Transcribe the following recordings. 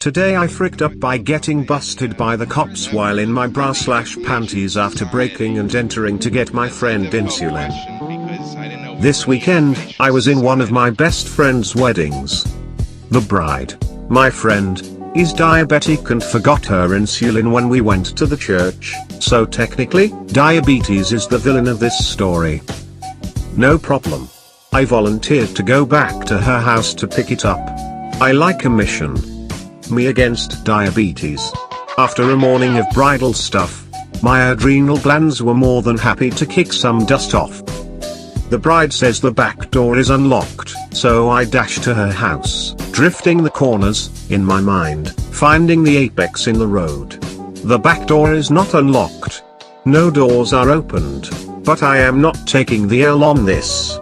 Today I fricked up by getting busted by the cops while in my bra/panties after breaking and entering to get my friend insulin. This weekend, I was in one of my best friend's weddings. The bride, my friend, is diabetic and forgot her insulin when we went to the church, so technically, diabetes is the villain of this story. No problem. I volunteered to go back to her house to pick it up. I like a mission. Me against diabetes. After a morning of bridal stuff, my adrenal glands were more than happy to kick some dust off. The bride says the back door is unlocked, so I dash to her house, drifting the corners, in my mind, finding the apex in the road. The back door is not unlocked. No doors are opened, but I am not taking the L on this.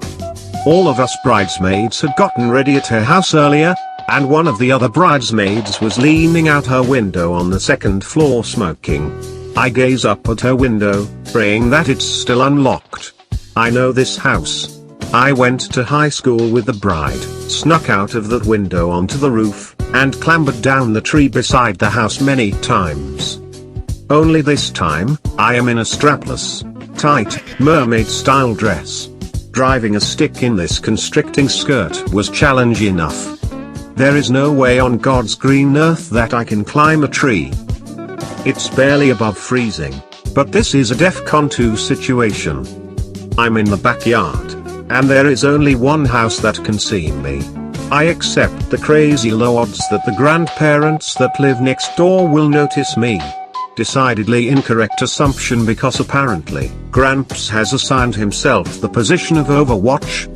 All of us bridesmaids had gotten ready at her house earlier, and one of the other bridesmaids was leaning out her window on the second floor smoking. I gaze up at her window, praying that it's still unlocked. I know this house. I went to high school with the bride, snuck out of that window onto the roof, and clambered down the tree beside the house many times. Only this time, I am in a strapless, tight, mermaid-style dress. Driving a stick in this constricting skirt was challenge enough. There is no way on God's green earth that I can climb a tree. It's barely above freezing, but this is a DEFCON 2 situation. I'm in the backyard, and there is only one house that can see me. I accept the crazy low odds that the grandparents that live next door will notice me. Decidedly incorrect assumption because apparently, Gramps has assigned himself the position of Overwatch.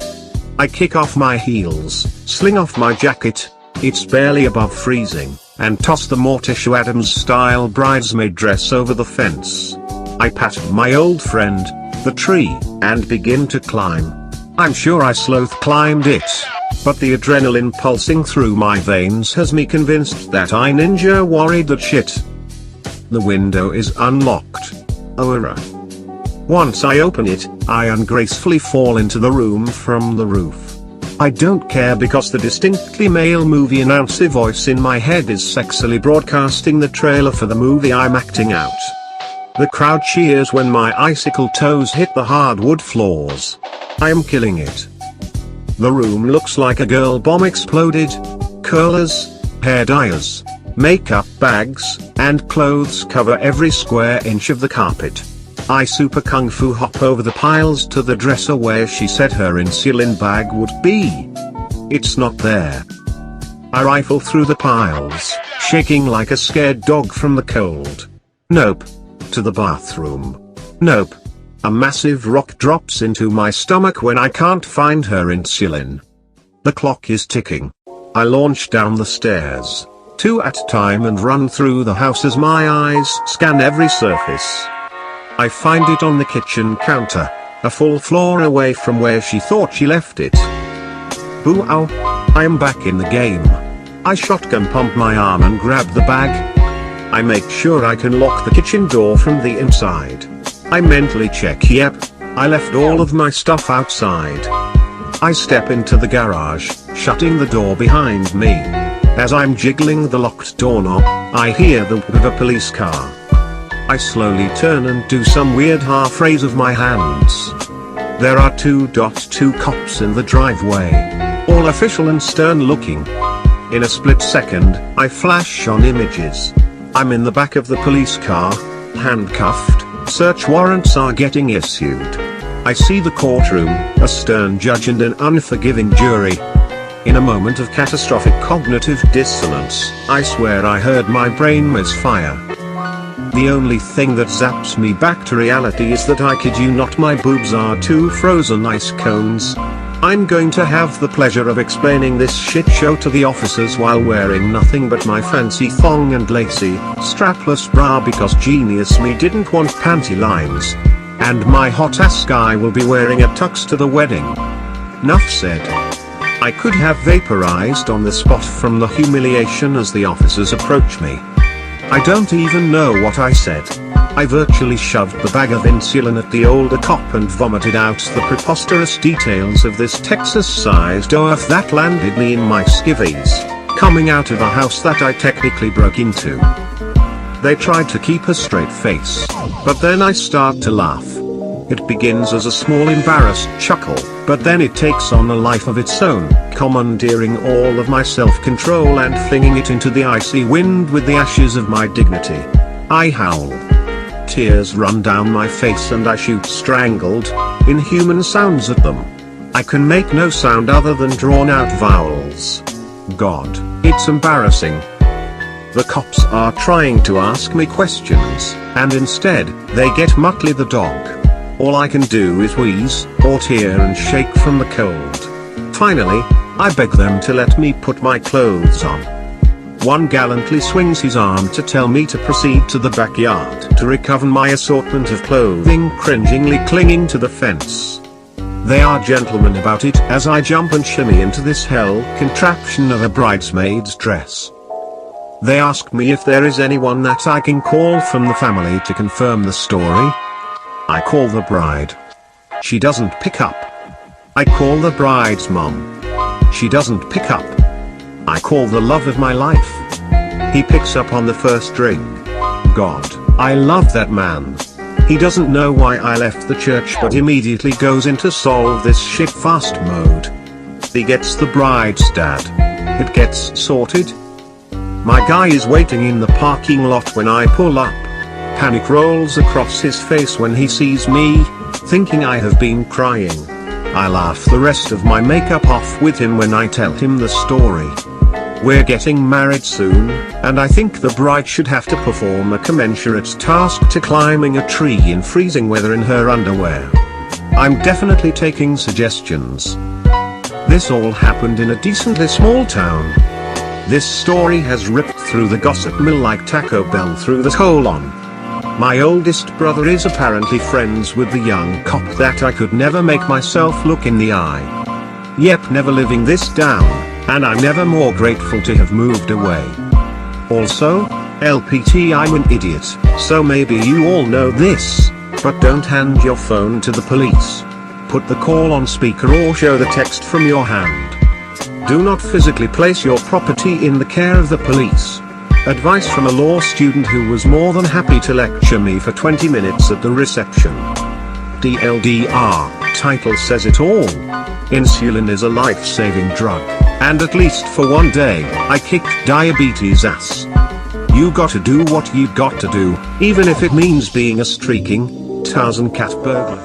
I kick off my heels, sling off my jacket, it's barely above freezing, and toss the Morticia Adams-style bridesmaid dress over the fence. I pat my old friend, the tree, and begin to climb. I'm sure I sloth climbed it, but the adrenaline pulsing through my veins has me convinced that I ninja worried that shit. The window is unlocked. Oh, once I open it, I ungracefully fall into the room from the roof. I don't care because the distinctly male movie announcer voice in my head is sexily broadcasting the trailer for the movie I'm acting out. The crowd cheers when my icicle toes hit the hardwood floors. I am killing it. The room looks like a girl bomb exploded. Curlers, hair dryers, makeup bags, and clothes cover every square inch of the carpet. I super kung fu hop over the piles to the dresser where she said her insulin bag would be. It's not there. I rifle through the piles, shaking like a scared dog from the cold. Nope. To the bathroom. Nope. A massive rock drops into my stomach when I can't find her insulin. The clock is ticking. I launch down the stairs, 2 at a time, and run through the house as my eyes scan every surface. I find it on the kitchen counter, a full floor away from where she thought she left it. Boo ow. I am back in the game. I shotgun pump my arm and grab the bag. I make sure I can lock the kitchen door from the inside. I mentally check, yep, I left all of my stuff outside. I step into the garage, shutting the door behind me. As I'm jiggling the locked doorknob, I hear the whip of a police car. I slowly turn and do some weird half raise of my hands. There are 2 cops in the driveway, all official and stern looking. In a split second, I flash on images. I'm in the back of the police car, handcuffed, search warrants are getting issued. I see the courtroom, a stern judge and an unforgiving jury. In a moment of catastrophic cognitive dissonance, I swear I heard my brain misfire. The only thing that zaps me back to reality is that I kid you not, my boobs are 2 frozen ice cones. I'm going to have the pleasure of explaining this shit show to the officers while wearing nothing but my fancy thong and lacy, strapless bra because genius me didn't want panty lines. And my hot ass guy will be wearing a tux to the wedding. Nuff said. I could have vaporized on the spot from the humiliation as the officers approach me. I don't even know what I said. I virtually shoved the bag of insulin at the older cop and vomited out the preposterous details of this Texas-sized OF that landed me in my skivvies. coming out of a house that I technically broke into. They tried to keep a straight face, but then I start to laugh. It begins as a small embarrassed chuckle, but then it takes on a life of its own, commandeering all of my self-control and flinging it into the icy wind with the ashes of my dignity. I howl. Tears run down my face and I shoot strangled, inhuman sounds at them. I can make no sound other than drawn-out vowels. God, it's embarrassing. The cops are trying to ask me questions, and instead, they get Muttley the dog. All I can do is wheeze, or tear and shake from the cold. Finally, I beg them to let me put my clothes on. One gallantly swings his arm to tell me to proceed to the backyard to recover my assortment of clothing cringingly clinging to the fence. They are gentlemen about it as I jump and shimmy into this hell contraption of a bridesmaid's dress. They ask me if there is anyone that I can call from the family to confirm the story. I call the bride. She doesn't pick up. I call the bride's mom. She doesn't pick up. I call the love of my life. He picks up on the first ring. God, I love that man. He doesn't know why I left the church but immediately goes into solve this shit fast mode. He gets the bride's dad. It gets sorted. My guy is waiting in the parking lot when I pull up. Panic rolls across his face when he sees me, thinking I have been crying. I laugh the rest of my makeup off with him when I tell him the story. We're getting married soon, and I think the bride should have to perform a commensurate task to climbing a tree in freezing weather in her underwear. I'm definitely taking suggestions. This all happened in a decently small town. This story has ripped through the gossip mill like Taco Bell through the colon. My oldest brother is apparently friends with the young cop that I could never make myself look in the eye. Yep, never living this down, and I'm never more grateful to have moved away. Also, LPT, I'm an idiot, so maybe you all know this, but don't hand your phone to the police. Put the call on speaker or show the text from your hand. Do not physically place your property in the care of the police. Advice from a law student who was more than happy to lecture me for 20 minutes at the reception. DLDR, title says it all. Insulin is a life-saving drug, and at least for one day, I kicked diabetes ass. You gotta do what you got to do, even if it means being a streaking Tarzan cat burglar.